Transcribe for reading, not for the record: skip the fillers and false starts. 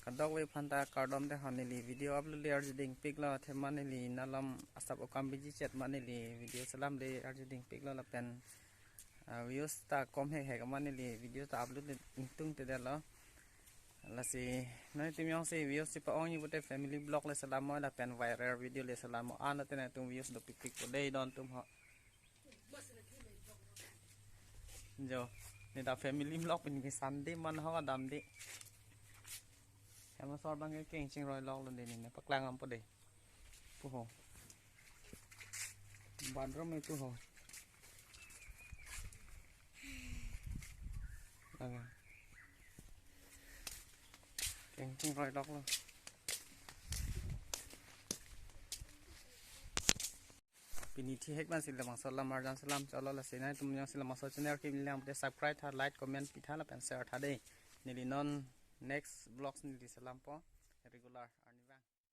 kadok we phanta kardom te hanili video upload le arjiding pikla the manili nalam asap okam biji chat manili video salam le arjiding pikla la pen views ta kom he manili video ta upload le tung te dela la si noi tim yong se views si pa ong ni bote family blog le salam mo la pen viral video le salam mo an te na tung views do pik ko dei don tum ho jo ni da family blog pin ki sunday man ho dam di em so bang cái keng ching roi log lên đây này bắc lang am po đây pu ho ban ro me pu ho keng ching roi log luôn pini thi hek ban sil lamang salam marjan salam chalo la senai tum yang sil lamang so channel ki lam te subscribe tha like comment pitha la pen share tha de nili non next vlogs nili salam po regular